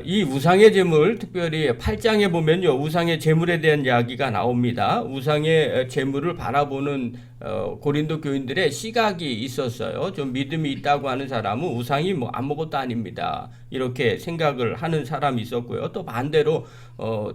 이 우상의 제물, 특별히 8장에 보면요, 우상의 제물에 대한 이야기가 나옵니다. 우상의 제물을 바라보는 고린도 교인들의 시각이 있었어요. 좀 믿음이 있다고 하는 사람은 우상이 뭐 아무것도 아닙니다, 이렇게 생각을 하는 사람이 있었고요. 또 반대로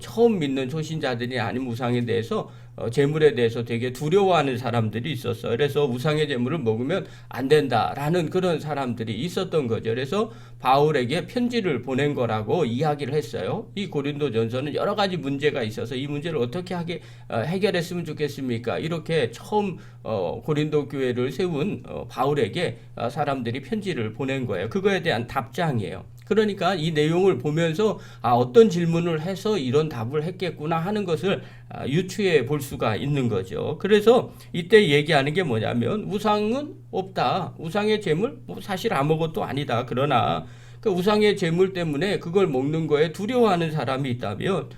처음 믿는 초신자들이 아닌 우상에 대해서 제물에 대해서 되게 두려워하는 사람들이 있었어요. 그래서 우상의 제물을 먹으면 안 된다라는 그런 사람들이 있었던 거죠. 그래서 바울에게 편지를 보낸 거라고 이야기를 했어요. 이 고린도전서는 여러 가지 문제가 있어서 이 문제를 어떻게 해결했으면 좋겠습니까? 이렇게 처음 고린도 교회를 세운 바울에게 사람들이 편지를 보낸 거예요. 그거에 대한 답장이에요. 그러니까 이 내용을 보면서 어떤 질문을 해서 이런 답을 했겠구나 하는 것을 유추해 볼 수가 있는 거죠. 그래서 이때 얘기하는 게 뭐냐면 우상은 없다. 우상의 제물 사실 아무것도 아니다. 그러나 그 우상의 제물 때문에 그걸 먹는 거에 두려워하는 사람이 있다면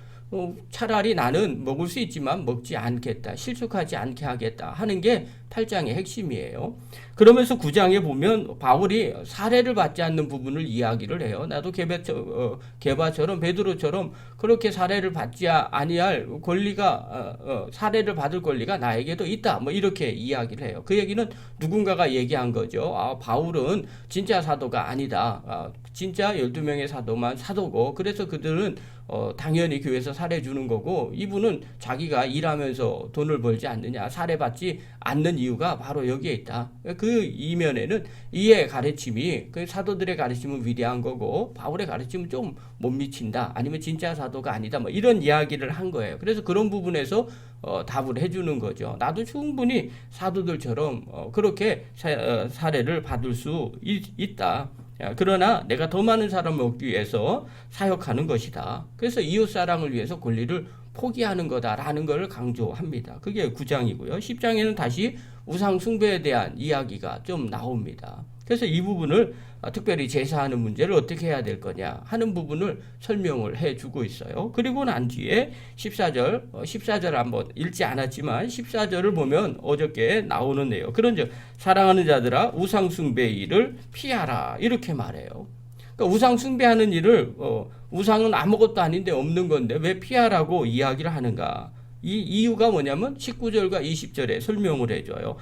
차라리 나는 먹을 수 있지만 먹지 않겠다, 실족하지 않게 하겠다 하는 게 8장의 핵심이에요. 그러면서 9장에 보면 바울이 사례를 받지 않는 부분을 이야기를 해요. 나도 게바처럼 베드로처럼 그렇게 사례를 받지 아니할 권리가, 사례를 받을 권리가 나에게도 있다, 뭐 이렇게 이야기를 해요. 그 얘기는 누군가가 얘기한 거죠. 바울은 진짜 사도가 아니다. 진짜 12명의 사도만 사도고, 그래서 그들은 당연히 교회에서 사례 주는 거고, 이분은 자기가 일하면서 돈을 벌지 않느냐, 사례 받지 않는 이유가 바로 여기에 있다. 그 이면에는 이의 가르침이, 그 사도들의 가르침은 위대한 거고 바울의 가르침은 좀 못 미친다, 아니면 진짜 사도가 아니다, 뭐 이런 이야기를 한 거예요. 그래서 그런 부분에서 답을 해주는 거죠. 나도 충분히 사도들처럼 그렇게 사례를 받을 수 있다. 그러나 내가 더 많은 사람을 얻기 위해서 사역하는 것이다. 그래서 이웃사랑을 위해서 권리를 포기하는 거다라는 것을 강조합니다. 그게 9장이고요. 10장에는 다시 우상 숭배에 대한 이야기가 좀 나옵니다. 그래서 이 부분을 특별히 제사하는 문제를 어떻게 해야 될 거냐 하는 부분을 설명을 해주고 있어요. 그리고 난 뒤에 14절 한번 읽지 않았지만 14절을 보면 어저께 나오는 내용. 그런즉 사랑하는 자들아 우상 숭배의 일을 피하라, 이렇게 말해요. 그러니까 우상 숭배하는 일을 우상은 아무것도 아닌데 없는 건데 왜 피하라고 이야기를 하는가? 이 이유가 뭐냐면 19절과 20절에 설명을 해줘요.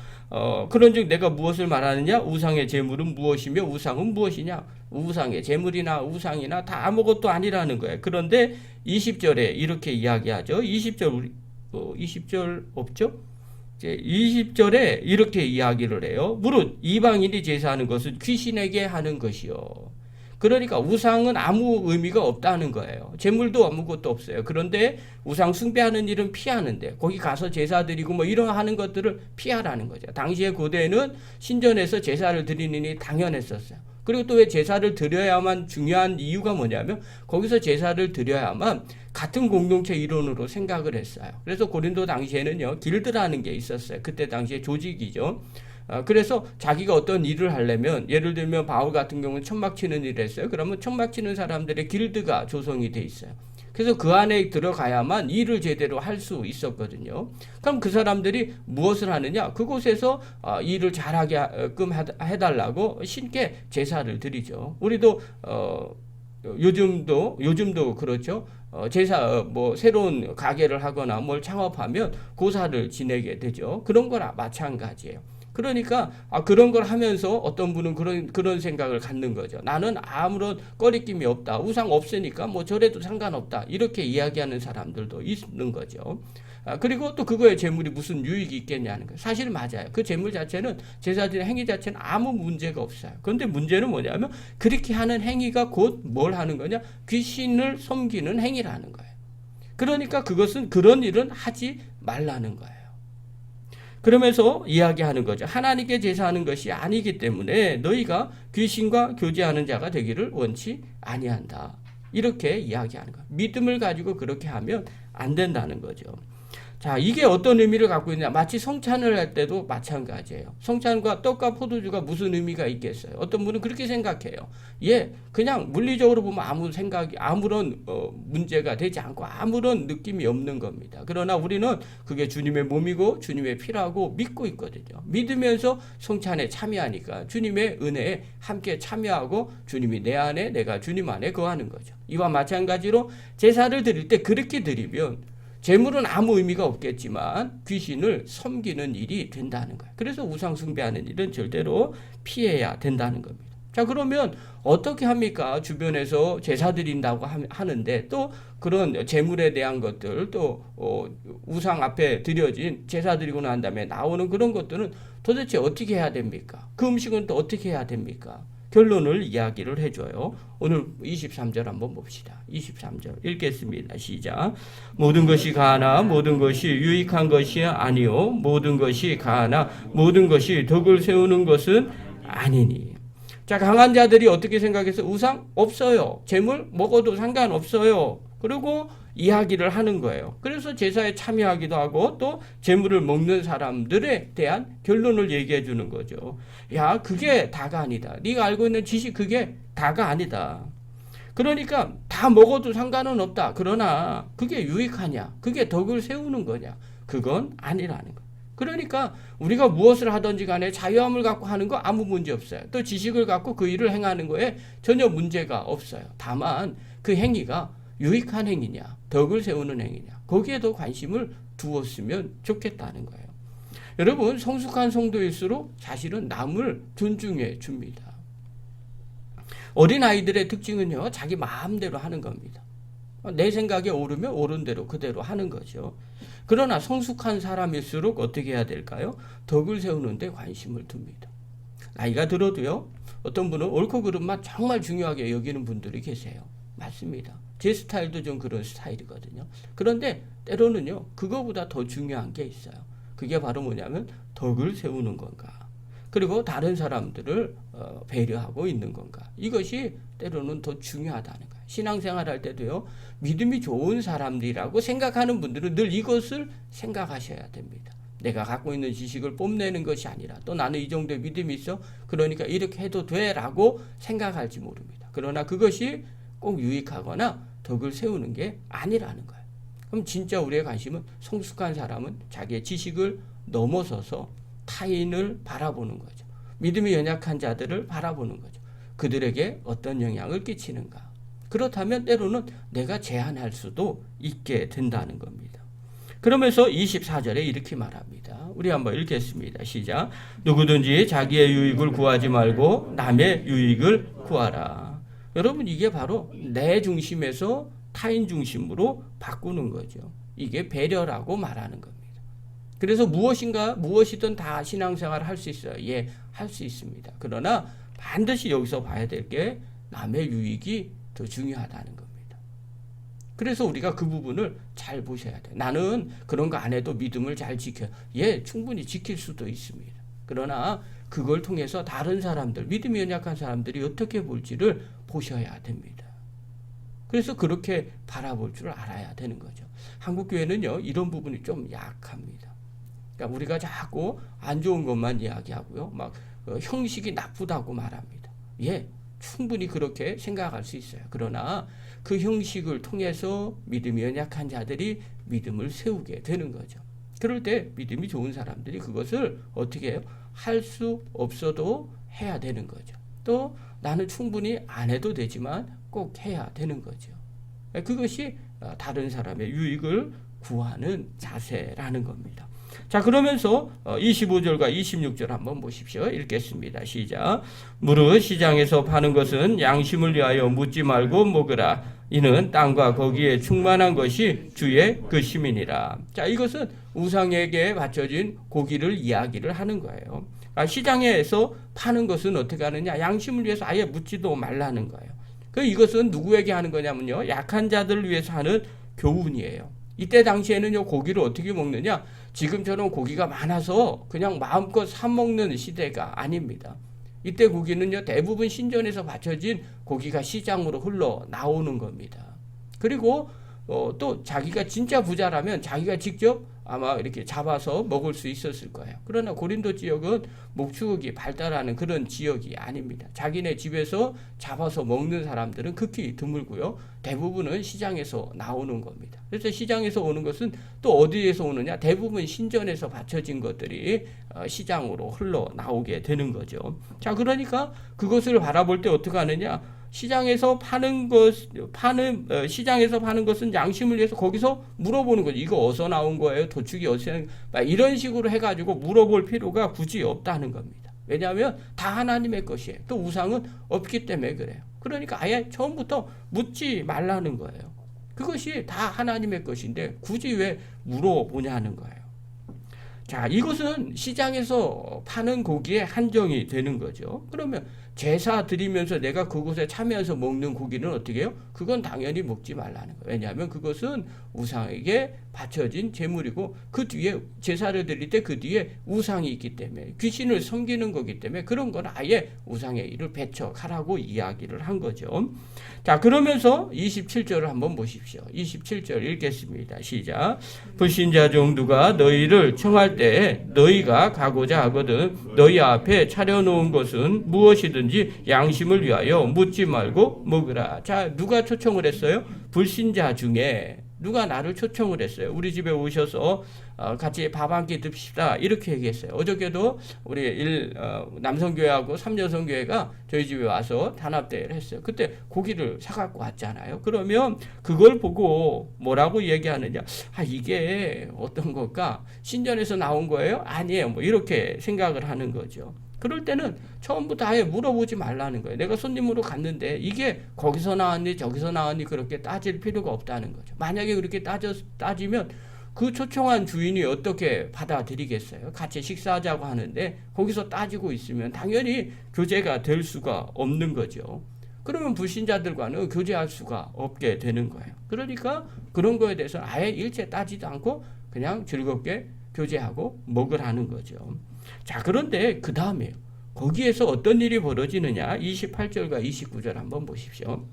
그런즉 내가 무엇을 말하느냐? 우상의 제물은 무엇이며 우상은 무엇이냐? 우상의 제물이나 우상이나 다 아무것도 아니라는 거예요. 그런데 20절에 이렇게 이야기하죠. 20절 없죠? 20절에 이렇게 이야기를 해요. 무릇 이방인이 제사하는 것은 귀신에게 하는 것이요. 그러니까 우상은 아무 의미가 없다는 거예요. 제물도 아무것도 없어요. 그런데 우상 숭배하는 일은 피하는데, 거기 가서 제사 드리고 뭐 이런 하는 것들을 피하라는 거죠. 당시에 고대에는 신전에서 제사를 드리는 일이 당연했었어요. 그리고 또 왜 제사를 드려야만 중요한 이유가 뭐냐면 거기서 제사를 드려야만 같은 공동체 이론으로 생각을 했어요. 그래서 고린도 당시에는요, 길드라는 게 있었어요. 그때 당시에 조직이죠. 그래서 자기가 어떤 일을 하려면, 예를 들면 바울 같은 경우는 천막 치는 일을 했어요. 그러면 천막 치는 사람들의 길드가 조성이 돼 있어요. 그래서 그 안에 들어가야만 일을 제대로 할 수 있었거든요. 그럼 그 사람들이 무엇을 하느냐? 그곳에서 일을 잘하게끔 해달라고 신께 제사를 드리죠. 우리도 요즘도 그렇죠. 제사 뭐 새로운 가게를 하거나 뭘 창업하면 고사를 지내게 되죠. 그런 거나 마찬가지예요. 그러니까 그런 걸 하면서 어떤 분은 그런 생각을 갖는 거죠. 나는 아무런 꺼리낌이 없다, 우상 없으니까 뭐 저래도 상관없다, 이렇게 이야기하는 사람들도 있는 거죠. 그리고 또 그거에 재물이 무슨 유익이 있겠냐는 거예요. 사실 맞아요. 그 재물 자체는, 제사드리는 행위 자체는 아무 문제가 없어요. 그런데 문제는 뭐냐면 그렇게 하는 행위가 곧 뭘 하는 거냐? 귀신을 섬기는 행위라는 거예요. 그러니까 그런 일은 하지 말라는 거예요. 그러면서 이야기하는 거죠. 하나님께 제사하는 것이 아니기 때문에 너희가 귀신과 교제하는 자가 되기를 원치 아니한다, 이렇게 이야기하는 거예요. 믿음을 가지고 그렇게 하면 안 된다는 거죠. 자, 이게 어떤 의미를 갖고 있냐? 마치 성찬을 할 때도 마찬가지예요. 성찬과 떡과 포도주가 무슨 의미가 있겠어요? 어떤 분은 그렇게 생각해요. 예, 그냥 물리적으로 보면 아무런 문제가 되지 않고 아무런 느낌이 없는 겁니다. 그러나 우리는 그게 주님의 몸이고 주님의 피라고 믿고 있거든요. 믿으면서 성찬에 참여하니까 주님의 은혜에 함께 참여하고 주님이 내 안에, 내가 주님 안에 거하는 거죠. 이와 마찬가지로 제사를 드릴 때 그렇게 드리면 재물은 아무 의미가 없겠지만 귀신을 섬기는 일이 된다는 거예요. 그래서 우상 숭배하는 일은 절대로 피해야 된다는 겁니다. 자, 그러면 어떻게 합니까? 주변에서 제사 드린다고 하는데 또 그런 재물에 대한 것들 또 우상 앞에 드려진 제사 드리고 난 다음에 나오는 그런 것들은 도대체 어떻게 해야 됩니까? 그 음식은 또 어떻게 해야 됩니까? 결론을 이야기를 해줘요. 오늘 23절 한번 봅시다. 23절 읽겠습니다. 시작. 모든 것이 가하나 모든 것이 유익한 것이 아니요 모든 것이 가하나 모든 것이 덕을 세우는 것은 아니니. 자, 강한 자들이 어떻게 생각해서 우상 없어요. 재물 먹어도 상관없어요. 그리고 이야기를 하는 거예요. 그래서 제사에 참여하기도 하고 또 재물을 먹는 사람들에 대한 결론을 얘기해 주는 거죠. 야, 그게 다가 아니다. 네가 알고 있는 지식 그게 다가 아니다. 그러니까 다 먹어도 상관은 없다. 그러나 그게 유익하냐? 그게 덕을 세우는 거냐? 그건 아니라는 거예요. 그러니까 우리가 무엇을 하든지 간에 자유함을 갖고 하는 거 아무 문제 없어요. 또 지식을 갖고 그 일을 행하는 거에 전혀 문제가 없어요. 다만 그 행위가 유익한 행위냐, 덕을 세우는 행위냐, 거기에도 관심을 두었으면 좋겠다는 거예요. 여러분, 성숙한 성도일수록 사실은 남을 존중해 줍니다. 어린아이들의 특징은요, 자기 마음대로 하는 겁니다. 내 생각에 오르면 옳은 대로 그대로 하는 거죠. 그러나 성숙한 사람일수록 어떻게 해야 될까요? 덕을 세우는 데 관심을 둡니다. 나이가 들어도요, 어떤 분은 옳고 그름만 정말 중요하게 여기는 분들이 계세요. 맞습니다. 제 스타일도 좀 그런 스타일이거든요. 그런데 때로는요, 그거보다 더 중요한 게 있어요. 그게 바로 뭐냐면 덕을 세우는 건가, 그리고 다른 사람들을 배려하고 있는 건가. 이것이 때로는 더 중요하다는 거예요. 신앙생활 할 때도요, 믿음이 좋은 사람들이라고 생각하는 분들은 늘 이것을 생각하셔야 됩니다. 내가 갖고 있는 지식을 뽐내는 것이 아니라 또 나는 이 정도의 믿음이 있어, 그러니까 이렇게 해도 돼 라고 생각할지 모릅니다. 그러나 그것이 꼭 유익하거나 덕을 세우는 게 아니라는 거예요. 그럼 진짜 우리의 관심은 성숙한 사람은 자기의 지식을 넘어서서 타인을 바라보는 거죠. 믿음이 연약한 자들을 바라보는 거죠. 그들에게 어떤 영향을 끼치는가. 그렇다면 때로는 내가 제한할 수도 있게 된다는 겁니다. 그러면서 24절에 이렇게 말합니다. 우리 한번 읽겠습니다. 시작. 누구든지 자기의 유익을 구하지 말고 남의 유익을 구하라. 여러분, 이게 바로 내 중심에서 타인 중심으로 바꾸는 거죠. 이게 배려라고 말하는 겁니다. 그래서 무엇이든 다 신앙생활을 할 수 있어요. 예, 할 수 있습니다. 그러나 반드시 여기서 봐야 될 게 남의 유익이 더 중요하다는 겁니다. 그래서 우리가 그 부분을 잘 보셔야 돼요. 나는 그런 거 안 해도 믿음을 잘 지켜요. 예, 충분히 지킬 수도 있습니다. 그러나 그걸 통해서 다른 사람들, 믿음이 연약한 사람들이 어떻게 볼지를 보셔야 됩니다. 그래서 그렇게 바라볼 줄 알아야 되는 거죠. 한국교회는요, 이런 부분이 좀 약합니다. 그러니까 우리가 자꾸 안 좋은 것만 이야기하고요, 막 형식이 나쁘다고 말합니다. 예, 충분히 그렇게 생각할 수 있어요. 그러나 그 형식을 통해서 믿음이 연약한 자들이 믿음을 세우게 되는 거죠. 그럴 때 믿음이 좋은 사람들이 그것을 어떻게 해요? 할 수 없어도 해야 되는 거죠. 또 나는 충분히 안 해도 되지만 꼭 해야 되는 거죠. 그것이 다른 사람의 유익을 구하는 자세라는 겁니다. 자, 그러면서 25절과 26절 한번 보십시오. 읽겠습니다. 시작. 무릇 시장에서 파는 것은 양심을 위하여 묻지 말고 먹으라. 이는 땅과 거기에 충만한 것이 주의 그 시민이라. 자, 이것은 우상에게 바쳐진 고기를 이야기를 하는 거예요. 시장에서 파는 것은 어떻게 하느냐? 양심을 위해서 아예 묻지도 말라는 거예요. 이것은 누구에게 하는 거냐면요, 약한 자들을 위해서 하는 교훈이에요. 이때 당시에는요, 고기를 어떻게 먹느냐? 지금처럼 고기가 많아서 그냥 마음껏 사 먹는 시대가 아닙니다. 이때 고기는요, 대부분 신전에서 바쳐진 고기가 시장으로 흘러 나오는 겁니다. 그리고 또 자기가 진짜 부자라면 자기가 직접 아마 이렇게 잡아서 먹을 수 있었을 거예요. 그러나 고린도 지역은 목축이 발달하는 그런 지역이 아닙니다. 자기네 집에서 잡아서 먹는 사람들은 극히 드물고요. 대부분은 시장에서 나오는 겁니다. 그래서 시장에서 오는 것은 또 어디에서 오느냐? 대부분 신전에서 바쳐진 것들이 시장으로 흘러나오게 되는 거죠. 자, 그러니까 그것을 바라볼 때 어떻게 하느냐? 시장에서 파는 것은 양심을 위해서 거기서 물어보는 거죠. 이거 어디서 나온 거예요? 도축이 어디서 이런 식으로 해가지고 물어볼 필요가 굳이 없다는 겁니다. 왜냐하면 다 하나님의 것이에요. 또 우상은 없기 때문에 그래요. 그러니까 아예 처음부터 묻지 말라는 거예요. 그것이 다 하나님의 것인데 굳이 왜 물어보냐는 거예요. 자, 이것은 시장에서 파는 고기에 한정이 되는 거죠. 그러면 제사 드리면서 내가 그곳에 참여해서 먹는 고기는 어떻게 해요? 그건 당연히 먹지 말라는 거예요. 왜냐하면 그것은 우상에게 바쳐진 제물이고 그 뒤에 제사를 드릴 때 그 뒤에 우상이 있기 때문에 귀신을 섬기는 거기 때문에 그런 건 아예 우상의 일을 배척하라고 이야기를 한 거죠. 자, 그러면서 27절을 한번 보십시오. 27절 읽겠습니다. 시작. 불신자 중 누가 너희를 청할 때 너희가 가고자 하거든 너희 앞에 차려놓은 것은 무엇이든지 양심을 위하여 묻지 말고 먹으라. 자, 누가 초청을 했어요? 불신자 중에 누가 나를 초청을 했어요. 우리 집에 오셔서 같이 밥 한 끼 듭시다. 이렇게 얘기했어요. 어저께도 우리 남성교회하고 3여성교회가 저희 집에 와서 단합대회를 했어요. 그때 고기를 사갖고 왔잖아요. 그러면 그걸 보고 뭐라고 얘기하느냐. 아, 이게 어떤 걸까? 신전에서 나온 거예요? 아니에요. 뭐 이렇게 생각을 하는 거죠. 그럴 때는 처음부터 아예 물어보지 말라는 거예요. 내가 손님으로 갔는데 이게 거기서 나왔니 저기서 나왔니 그렇게 따질 필요가 없다는 거죠. 만약에 그렇게 따지면 그 초청한 주인이 어떻게 받아들이겠어요? 같이 식사하자고 하는데 거기서 따지고 있으면 당연히 교제가 될 수가 없는 거죠. 그러면 불신자들과는 교제할 수가 없게 되는 거예요. 그러니까 그런 거에 대해서는 아예 일체 따지도 않고 그냥 즐겁게 교제하고 먹으라는 거죠. 자, 그런데 그 다음에요. 거기에서 어떤 일이 벌어지느냐? 28절과 29절 한번 보십시오.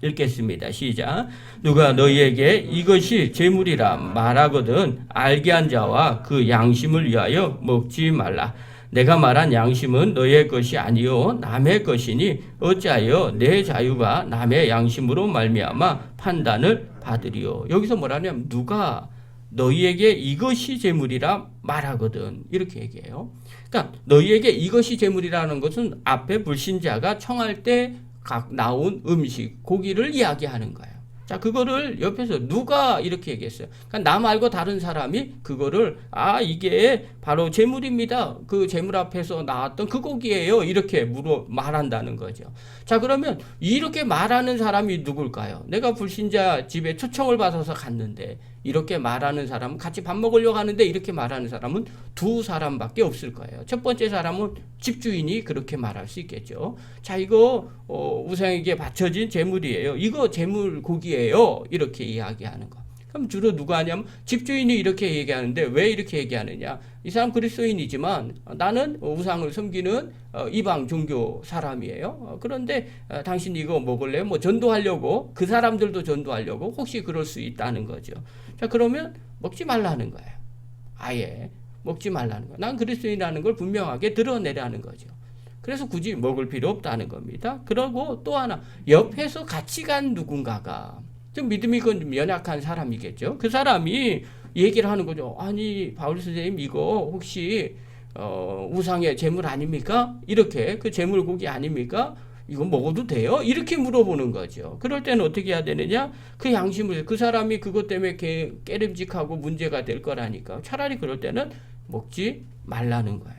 읽겠습니다. 시작. 누가 너희에게 이것이 재물이라 말하거든 알게 한 자와 그 양심을 위하여 먹지 말라. 내가 말한 양심은 너의 것이 아니요 남의 것이니 어찌하여 내 자유가 남의 양심으로 말미암아 판단을 받으리요. 여기서 뭐라냐면 누가 너희에게 이것이 재물이라 말하거든 이렇게 얘기해요. 그러니까 너희에게 이것이 재물이라는 것은 앞에 불신자가 청할 때 나온 음식, 고기를 이야기하는 거예요. 자, 그거를 옆에서 누가 이렇게 얘기했어요. 그러니까 나 말고 다른 사람이 그거를 이게 바로 재물입니다. 그 재물 앞에서 나왔던 그 고기예요. 이렇게 말한다는 거죠. 자, 그러면 이렇게 말하는 사람이 누굴까요? 내가 불신자 집에 초청을 받아서 갔는데 이렇게 말하는 사람은 같이 밥 먹으려고 하는데 이렇게 말하는 사람은 두 사람밖에 없을 거예요. 첫 번째 사람은 집주인이 그렇게 말할 수 있겠죠. 자, 이거 우상에게 바쳐진 재물이에요. 이거 재물 고기예요. 이렇게 이야기하는 거. 그럼 주로 누가 하냐면 집주인이 이렇게 얘기하는데 왜 이렇게 얘기하느냐. 이 사람 그리스도인이지만 나는 우상을 섬기는 이방 종교 사람이에요. 그런데 당신 이거 먹을래요? 뭐 전도하려고 그 사람들도 전도하려고 혹시 그럴 수 있다는 거죠. 자, 그러면 먹지 말라는 거예요. 아예 먹지 말라는 거예요. 난 그리스도인이라는 걸 분명하게 드러내라는 거죠. 그래서 굳이 먹을 필요 없다는 겁니다. 그리고 또 하나 옆에서 같이 간 누군가가 좀 믿음이 좀 연약한 사람이겠죠. 그 사람이 얘기를 하는 거죠. 아니 바울 선생님 이거 혹시 우상의 제물 아닙니까? 이렇게 그 제물 고기 아닙니까? 이거 먹어도 돼요? 이렇게 물어보는 거죠. 그럴 때는 어떻게 해야 되느냐? 그 양심을 그 사람이 그것 때문에 깨름직하고 문제가 될 거라니까. 차라리 그럴 때는 먹지 말라는 거예요.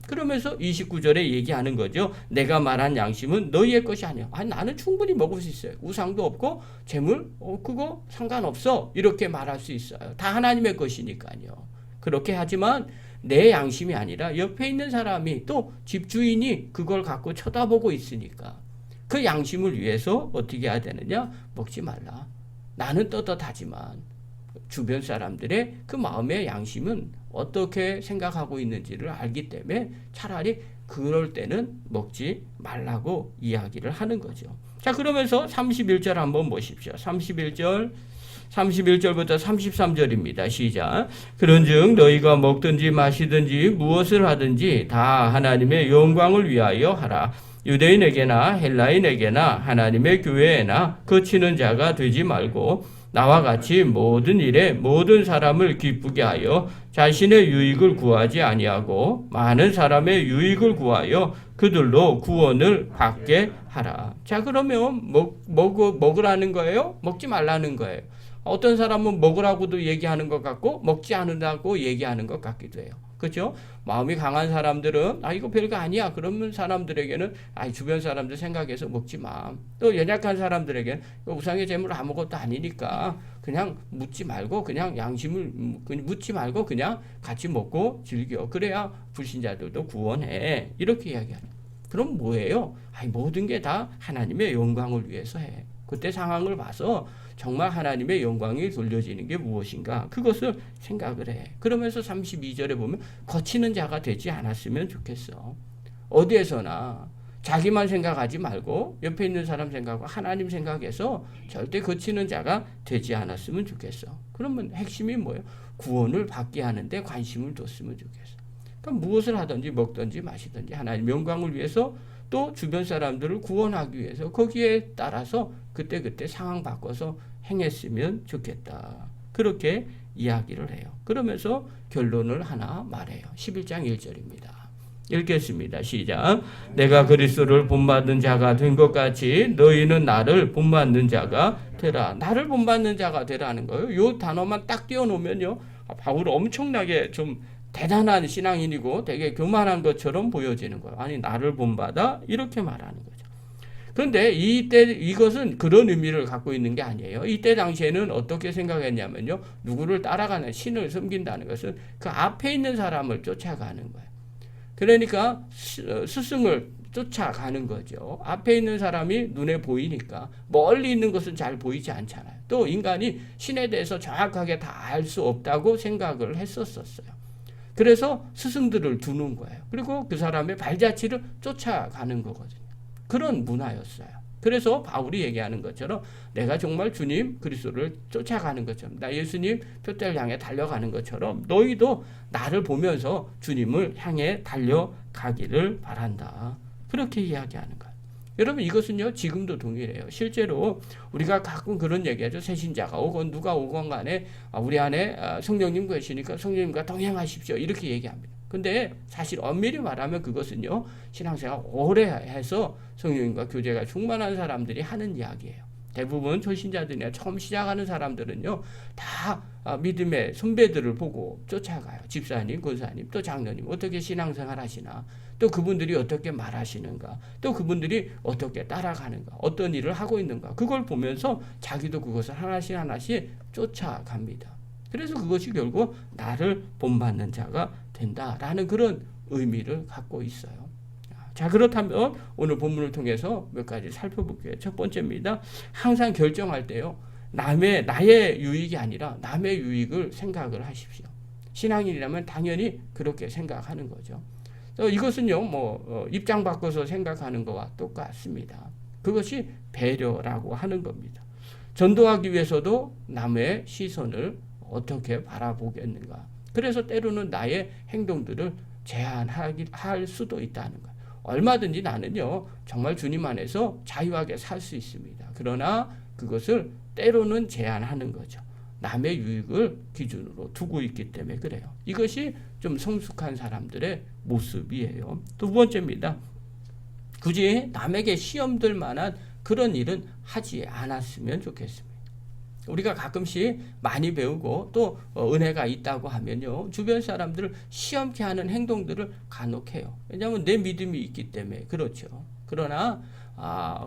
그러면서 29절에 얘기하는 거죠. 내가 말한 양심은 너희의 것이 아니야. 아니 나는 충분히 먹을 수 있어요. 우상도 없고 재물 그거 상관없어. 이렇게 말할 수 있어요. 다 하나님의 것이니까요. 그렇게 하지만 내 양심이 아니라 옆에 있는 사람이 또 집주인이 그걸 갖고 쳐다보고 있으니까 그 양심을 위해서 어떻게 해야 되느냐? 먹지 말라. 나는 떳떳하지만 주변 사람들의 그 마음의 양심은 어떻게 생각하고 있는지를 알기 때문에 차라리 그럴 때는 먹지 말라고 이야기를 하는 거죠. 자, 그러면서 31절 한번 보십시오. 31절 31절부터 33절입니다. 시작. 그런즉 너희가 먹든지 마시든지 무엇을 하든지 다 하나님의 영광을 위하여 하라. 유대인에게나 헬라인에게나 하나님의 교회에나 거치는 자가 되지 말고 나와 같이 모든 일에 모든 사람을 기쁘게 하여 자신의 유익을 구하지 아니하고 많은 사람의 유익을 구하여 그들로 구원을 받게 하라. 자, 그러면 먹으라는 거예요? 먹지 말라는 거예요? 어떤 사람은 먹으라고도 얘기하는 것 같고 먹지 않는다고 얘기하는 것 같기도 해요. 그렇죠? 마음이 강한 사람들은 이거 별거 아니야. 그러면 사람들에게는 주변 사람들 생각해서 먹지 마. 또 연약한 사람들에게는 우상의 제물 아무것도 아니니까 그냥 묻지 말고 그냥 양심을 묻지 말고 그냥 같이 먹고 즐겨. 그래야 불신자들도 구원해. 이렇게 이야기하는. 그럼 뭐예요? 모든 게 다 하나님의 영광을 위해서 해. 그때 상황을 봐서 정말 하나님의 영광이 돌려지는 게 무엇인가? 그것을 생각을 해. 그러면서 32절에 보면 거치는 자가 되지 않았으면 좋겠어. 어디에서나 자기만 생각하지 말고 옆에 있는 사람 생각하고 하나님 생각해서 절대 거치는 자가 되지 않았으면 좋겠어. 그러면 핵심이 뭐예요? 구원을 받게 하는데 관심을 뒀으면 좋겠어. 그럼 무엇을 하든지 먹든지 마시든지 하나님 영광을 위해서 또 주변 사람들을 구원하기 위해서 거기에 따라서 그때 상황 바꿔서 행했으면 좋겠다. 그렇게 이야기를 해요. 그러면서 결론을 하나 말해요. 11장 1절입니다. 읽겠습니다. 시작. 내가 그리스도를 본받는 자가 된 것 같이 너희는 나를 본받는 자가 되라. 나를 본받는 자가 되라는 거예요. 이 단어만 딱 띄워놓으면요. 바울은 엄청나게 좀 대단한 신앙인이고 되게 교만한 것처럼 보여지는 거예요. 아니 나를 본받아 이렇게 말하는 거죠. 그런데 이것은 그런 의미를 갖고 있는 게 아니에요. 이때 당시에는 어떻게 생각했냐면요. 누구를 따라가는 신을 섬긴다는 것은 그 앞에 있는 사람을 쫓아가는 거예요. 그러니까 스승을 쫓아가는 거죠. 앞에 있는 사람이 눈에 보이니까 멀리 있는 것은 잘 보이지 않잖아요. 또 인간이 신에 대해서 정확하게 다 알 수 없다고 생각을 했었어요. 그래서 스승들을 두는 거예요. 그리고 그 사람의 발자취를 쫓아가는 거거든요. 그런 문화였어요. 그래서 바울이 얘기하는 것처럼 내가 정말 주님 그리스도를 쫓아가는 것처럼 나 예수님 표대를 향해 달려가는 것처럼 너희도 나를 보면서 주님을 향해 달려가기를 바란다. 그렇게 이야기하는 거예요. 여러분 이것은요 지금도 동일해요. 실제로 우리가 가끔 그런 얘기하죠. 새 신자가 오건 누가 오건 간에 우리 안에 성령님 계시니까 성령님과 동행하십시오. 이렇게 얘기합니다. 근데 사실 엄밀히 말하면 그것은요 신앙생활 오래 해서 성령님과 교제가 충만한 사람들이 하는 이야기예요. 대부분 초신자들이나 처음 시작하는 사람들은요 다 믿음의 선배들을 보고 쫓아가요. 집사님, 권사님, 또 장로님 어떻게 신앙생활 하시나, 또 그분들이 어떻게 말하시는가, 또 그분들이 어떻게 따라가는가, 어떤 일을 하고 있는가, 그걸 보면서 자기도 그것을 하나씩 하나씩 쫓아갑니다. 그래서 그것이 결국 나를 본받는 자가 된다라는 그런 의미를 갖고 있어요. 자, 그렇다면 오늘 본문을 통해서 몇 가지 살펴볼게요. 첫 번째입니다. 항상 결정할 때요. 나의 유익이 아니라 남의 유익을 생각을 하십시오. 신앙인이라면 당연히 그렇게 생각하는 거죠. 이것은요, 입장 바꿔서 생각하는 것과 똑같습니다. 그것이 배려라고 하는 겁니다. 전도하기 위해서도 남의 시선을 어떻게 바라보겠는가. 그래서 때로는 나의 행동들을 제한할 수도 있다는 거예요. 얼마든지 나는요, 정말 주님 안에서 자유하게 살 수 있습니다. 그러나 그것을 때로는 제한하는 거죠. 남의 유익을 기준으로 두고 있기 때문에 그래요. 이것이 좀 성숙한 사람들의 모습이에요. 두 번째입니다. 굳이 남에게 시험 들 만한 그런 일은 하지 않았으면 좋겠습니다. 우리가 가끔씩 많이 배우고 또 은혜가 있다고 하면요. 주변 사람들을 시험케 하는 행동들을 간혹 해요. 왜냐하면 내 믿음이 있기 때문에 그렇죠. 그러나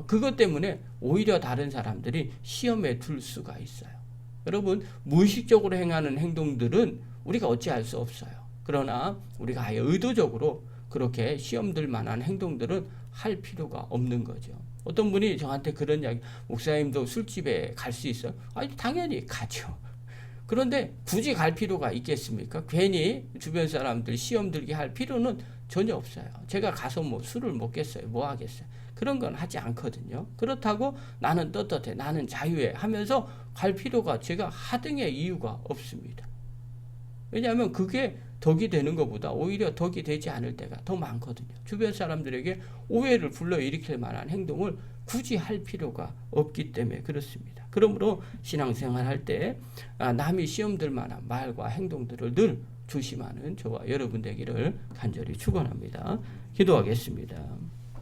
그것 때문에 오히려 다른 사람들이 시험에 둘 수가 있어요. 여러분 무의식적으로 행하는 행동들은 우리가 어찌할 수 없어요. 그러나 우리가 아예 의도적으로 그렇게 시험 들 만한 행동들은 할 필요가 없는 거죠. 어떤 분이 저한테 그런 이야기, 목사님도 술집에 갈 수 있어요? 아니, 당연히 가죠. 그런데 굳이 갈 필요가 있겠습니까? 괜히 주변 사람들 시험 들게 할 필요는 전혀 없어요. 제가 가서 술을 먹겠어요? 뭐 하겠어요? 그런 건 하지 않거든요. 그렇다고 나는 떳떳해, 나는 자유해 하면서 갈 필요가 제가 하등의 이유가 없습니다. 왜냐하면 그게 덕이 되는 것보다 오히려 덕이 되지 않을 때가 더 많거든요. 주변 사람들에게 오해를 불러일으킬 만한 행동을 굳이 할 필요가 없기 때문에 그렇습니다. 그러므로 신앙생활 할 때 남이 시험 들 만한 말과 행동들을 늘 조심하는 저와 여러분 되기를 간절히 축원합니다. 기도하겠습니다.